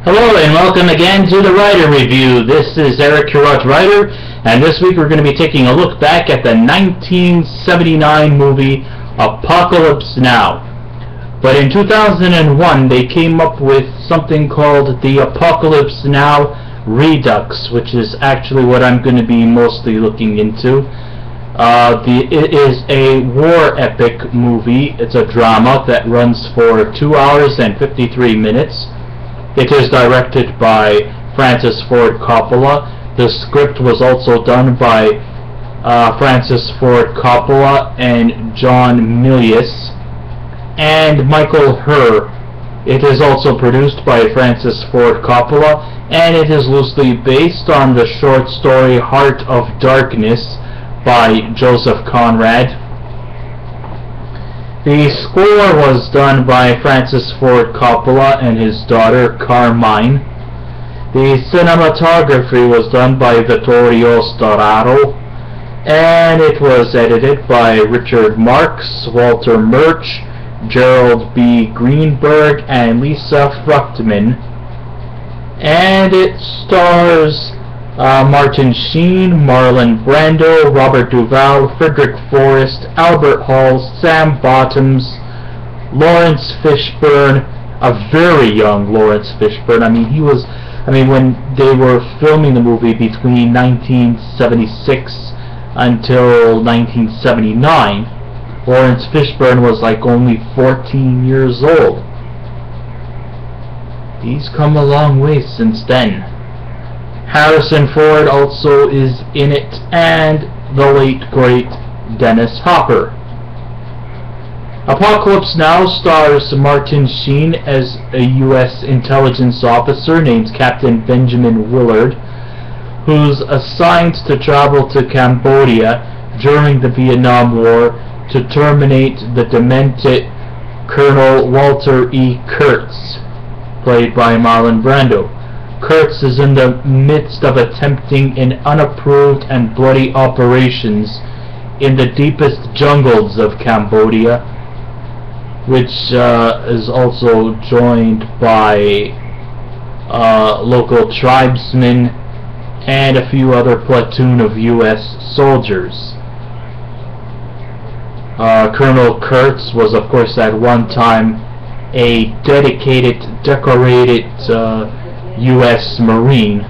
Hello and welcome again to the Writer Review. This is Eric, your writer, and this week we're going to be taking a look back at the 1979 movie Apocalypse Now. But in 2001 they came up with something called the Apocalypse Now Redux, which is actually what I'm going to be mostly looking into. It is a war epic movie. It's a drama that runs for 2 hours and 53 minutes. It is directed by Francis Ford Coppola. The script was also done by Francis Ford Coppola and John Milius and Michael Herr. It is also produced by Francis Ford Coppola, and it is loosely based on the short story Heart of Darkness by Joseph Conrad. The score was done by Francis Ford Coppola and his daughter Carmine. The cinematography was done by Vittorio Storaro, and it was edited by Richard Marks, Walter Murch, Gerald B. Greenberg, and Lisa Fruchtman. And it stars Martin Sheen, Marlon Brando, Robert Duvall, Frederic Forrest, Albert Hall, Sam Bottoms, Laurence Fishburne, a very young Laurence Fishburne. When they were filming the movie between 1976 until 1979, Laurence Fishburne was like only 14 years old. He's come a long way since then. Harrison Ford also is in it, and the late great Dennis Hopper. Apocalypse Now stars Martin Sheen as a U.S. intelligence officer named Captain Benjamin Willard, who's assigned to travel to Cambodia during the Vietnam War to terminate the demented Colonel Walter E. Kurtz, played by Marlon Brando. Kurtz is in the midst of attempting an unapproved and bloody operations in the deepest jungles of Cambodia, which is also joined by local tribesmen and a few other platoon of U.S. soldiers. Colonel Kurtz was, of course, at one time a dedicated, decorated U.S. Marine,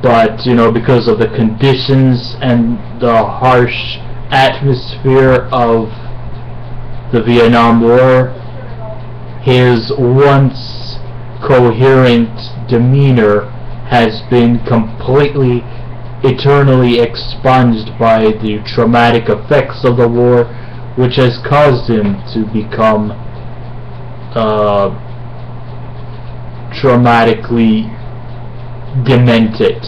but because of the conditions and the harsh atmosphere of the Vietnam War, his once coherent demeanor has been completely, eternally expunged by the traumatic effects of the war, which has caused him to become traumatically demented.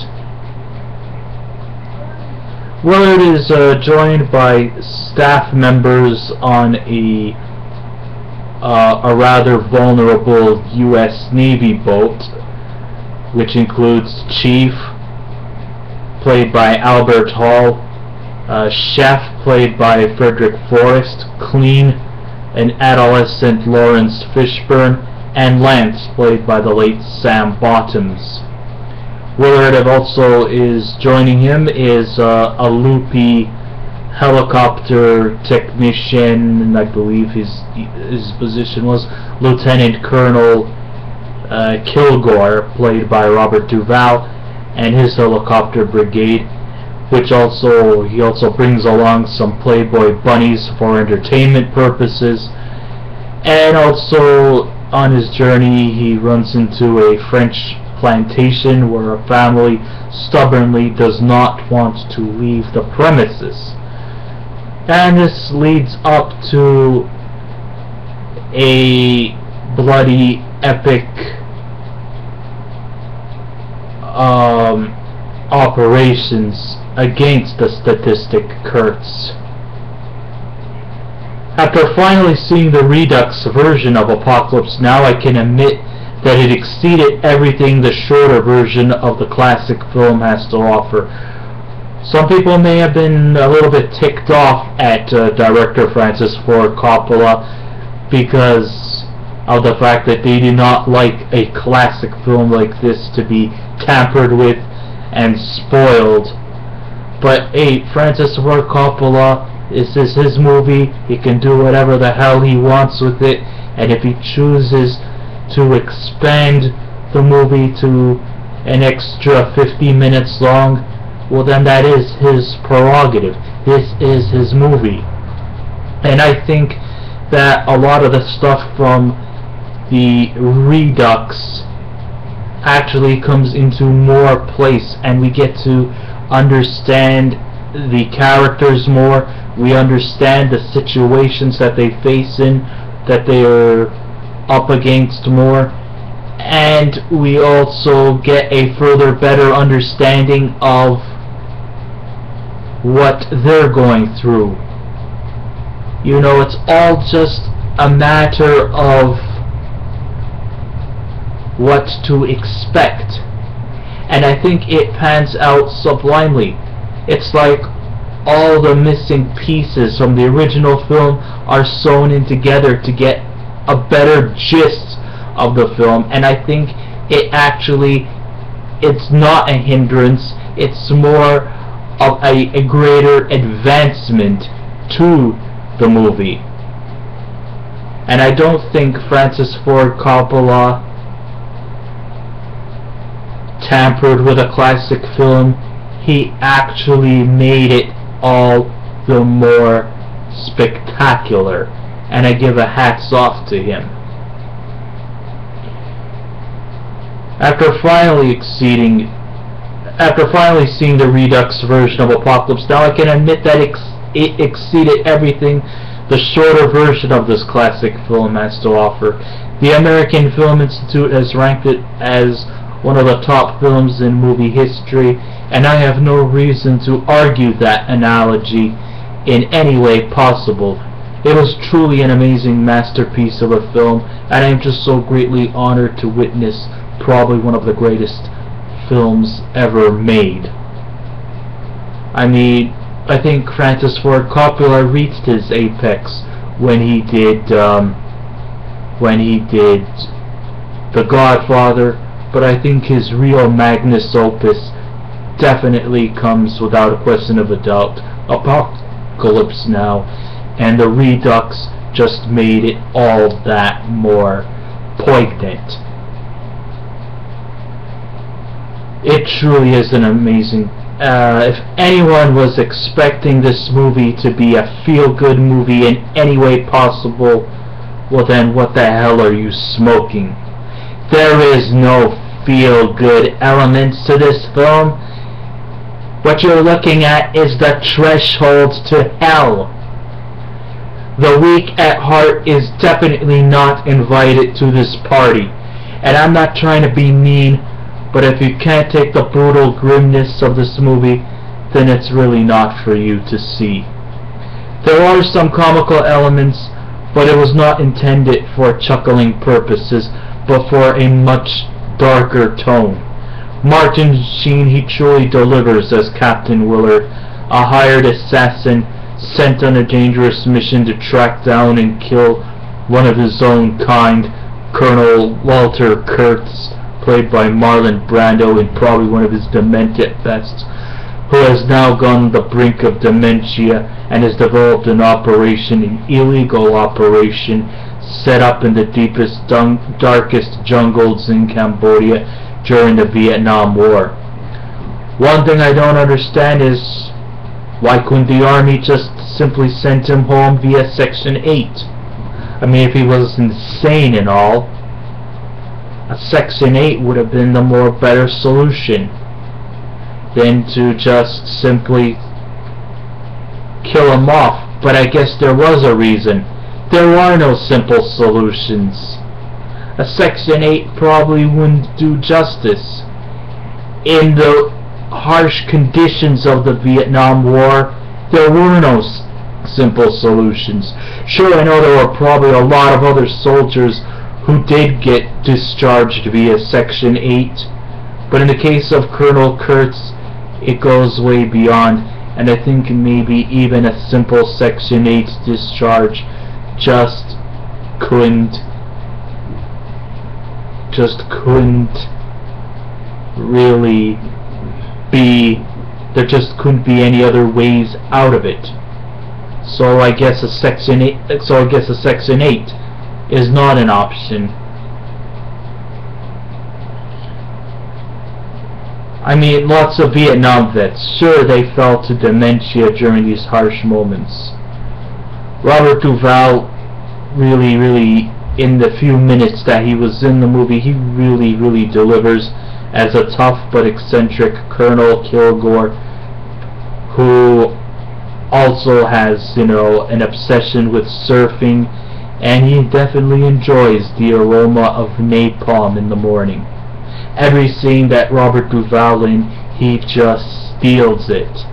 Willard is joined by staff members on a rather vulnerable U.S. Navy boat, which includes Chief, played by Albert Hall, Chef, played by Frederic Forrest, Clean, an adolescent Laurence Fishburne, and Lance, played by the late Sam Bottoms. Willard also is joining him is a loopy helicopter technician, and I believe his position was Lieutenant Colonel Kilgore, played by Robert Duvall, and his helicopter brigade, which he also brings along some Playboy bunnies for entertainment purposes. And also on his journey he runs into a French plantation where a family stubbornly does not want to leave the premises. And this leads up to a bloody, epic operations against the statistic Kurtz. After finally seeing the Redux version of Apocalypse Now, I can admit that it exceeded everything the shorter version of the classic film has to offer. Some people may have been a little bit ticked off at director Francis Ford Coppola because of the fact that they do not like a classic film like this to be tampered with and spoiled. But hey, Francis Ford Coppola, this is his movie. He can do whatever the hell he wants with it, and if he chooses to expand the movie to an extra 50 minutes long, well then that is his prerogative. This is his movie. And I think that a lot of the stuff from the Redux actually comes into more place, and we get to understand the characters more. We understand the situations that they face in, that they are up against more, and we also get a further better understanding of what they're going through. You know, it's all just a matter of what to expect, and I think it pans out sublimely. It's like all the missing pieces from the original film are sewn in together to get a better gist of the film, and I think it's not a hindrance, it's more of a greater advancement to the movie. And I don't think Francis Ford Coppola tampered with a classic film. He actually made it all the more spectacular, and I give a hats off to him. After finally seeing the Redux version of Apocalypse Now, I can admit that it exceeded everything the shorter version of this classic film has to offer. The American Film Institute has ranked it as one of the top films in movie history, and I have no reason to argue that analogy in any way possible. It was truly an amazing masterpiece of a film, and I am just so greatly honored to witness probably one of the greatest films ever made. I mean, I think Francis Ford Coppola reached his apex when he did The Godfather, but I think his real magnus opus definitely comes without a question of a doubt Apocalypse Now, and the Redux just made it all that more poignant. It truly is an amazing. If anyone was expecting this movie to be a feel-good movie in any way possible, well then what the hell are you smoking? There is no feel-good elements to this film. What you're looking at is the threshold to hell. The weak at heart is definitely not invited to this party. And I'm not trying to be mean, but if you can't take the brutal grimness of this movie, then it's really not for you to see. There are some comical elements, but it was not intended for chuckling purposes, but for a much darker tone. Martin Sheen, he truly delivers as Captain Willard, a hired assassin sent on a dangerous mission to track down and kill one of his own kind, Colonel Walter Kurtz, played by Marlon Brando in probably one of his demented best, who has now gone the brink of dementia and has developed an illegal operation set up in the deepest, darkest jungles in Cambodia during the Vietnam War. One thing I don't understand is, why couldn't the army just simply send him home via Section 8? I mean, if he was insane and all, a Section 8 would have been the more better solution than to just simply kill him off. But I guess there was a reason. There are no simple solutions. A Section 8 probably wouldn't do justice. In the harsh conditions of the Vietnam War, there were no simple solutions. Sure, I know there were probably a lot of other soldiers who did get discharged via Section 8, but in the case of Colonel Kurtz, it goes way beyond, and I think maybe even a simple Section 8 discharge just couldn't just couldn't really be, there just couldn't be any other ways out of it. So I guess a Section 8, is not an option. I mean, lots of Vietnam vets, sure, they fell to dementia during these harsh moments. Robert Duvall really, in the few minutes that he was in the movie, he really delivers as a tough but eccentric Colonel Kilgore, who also has, you know, an obsession with surfing, and he definitely enjoys the aroma of napalm in the morning. Every scene that Robert Duvall in, he just steals it.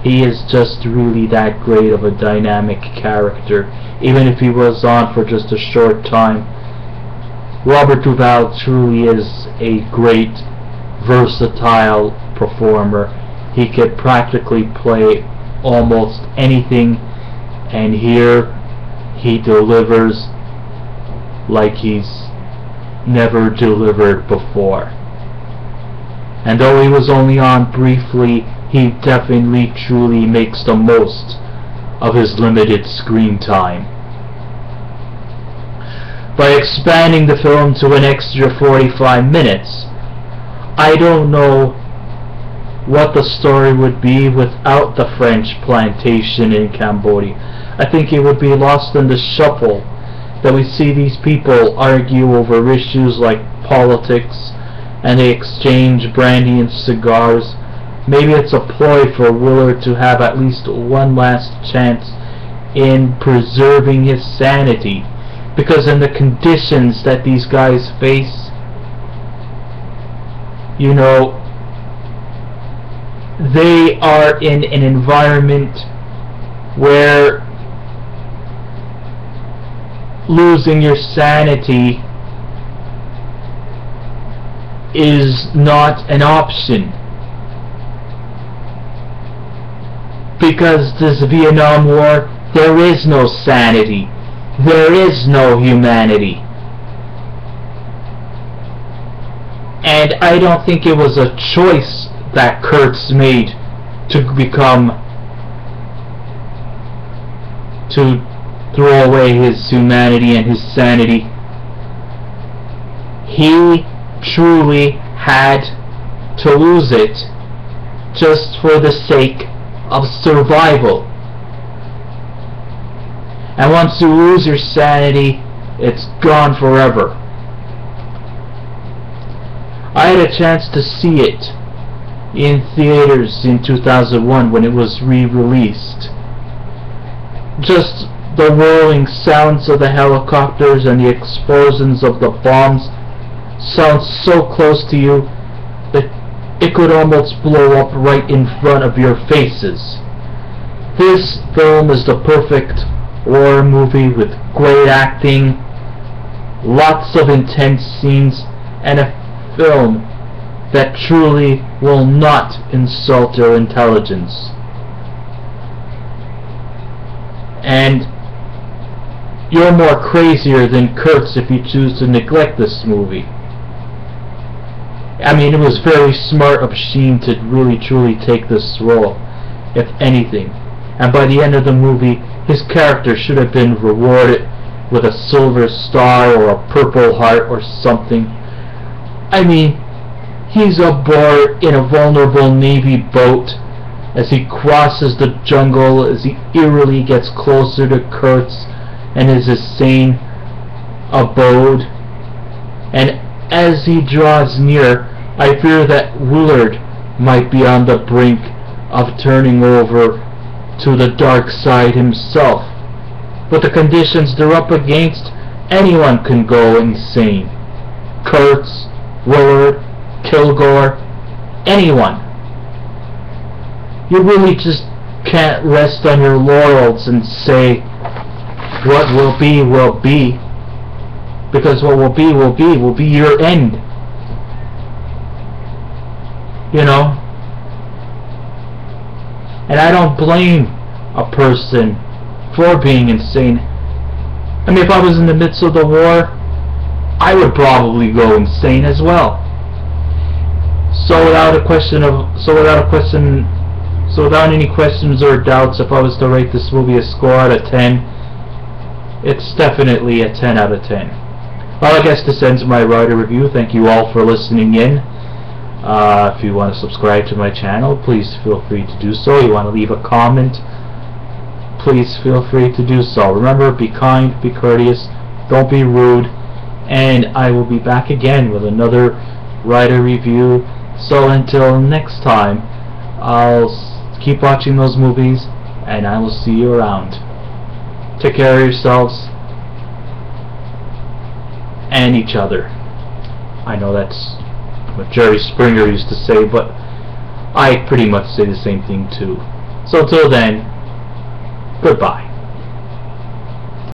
He is just really that great of a dynamic character, even if he was on for just a short time. Robert Duvall truly is a great, versatile performer. He could practically play almost anything, and here he delivers like he's never delivered before. And though he was only on briefly, he definitely truly makes the most of his limited screen time. By expanding the film to an extra 45 minutes, I don't know what the story would be without the French plantation in Cambodia. I think it would be lost in the shuffle that we see these people argue over issues like politics, and they exchange brandy and cigars. Maybe it's a ploy for Willard to have at least one last chance in preserving his sanity, because in the conditions that these guys face, you know, they are in an environment where losing your sanity is not an option, because this Vietnam War, there is no sanity, there is no humanity. And I don't think it was a choice that Kurtz made to throw away his humanity and his sanity. He truly had to lose it just for the sake of survival. And once you lose your sanity, it's gone forever. I had a chance to see it in theaters in 2001 when it was re-released. Just the whirling sounds of the helicopters and the explosions of the bombs sound so close to you that it could almost blow up right in front of your faces. This film is the perfect war movie with great acting, lots of intense scenes, and a film that truly will not insult your intelligence. And you're more crazier than Kurtz if you choose to neglect this movie. I mean, it was very smart of Sheen to really truly take this role, if anything. And by the end of the movie, his character should have been rewarded with a silver star or a purple heart or something. I mean, he's aboard in a vulnerable Navy boat as he crosses the jungle, as he eerily gets closer to Kurtz and his insane abode. And as he draws near, I fear that Willard might be on the brink of turning over to the dark side himself. With the conditions they're up against, anyone can go insane. Kurtz, Willard, Kilgore, anyone. You really just can't rest on your laurels and say what will be, because what will be your end. You know? And I don't blame a person for being insane. I mean, if I was in the midst of the war, I would probably go insane as well. So without any questions or doubts, if I was to rate this movie a score out of 10, it's definitely a 10 out of 10. Well, I guess this ends my writer review. Thank you all for listening in. If you want to subscribe to my channel, please feel free to do so. You want to leave a comment, please feel free to do so. Remember, be kind, be courteous, don't be rude, and I will be back again with another writer review. So until next time, I'll keep watching those movies, and I will see you around. Take care of yourselves and each other. I know that's what Jerry Springer used to say, but I pretty much say the same thing too. So till then, goodbye.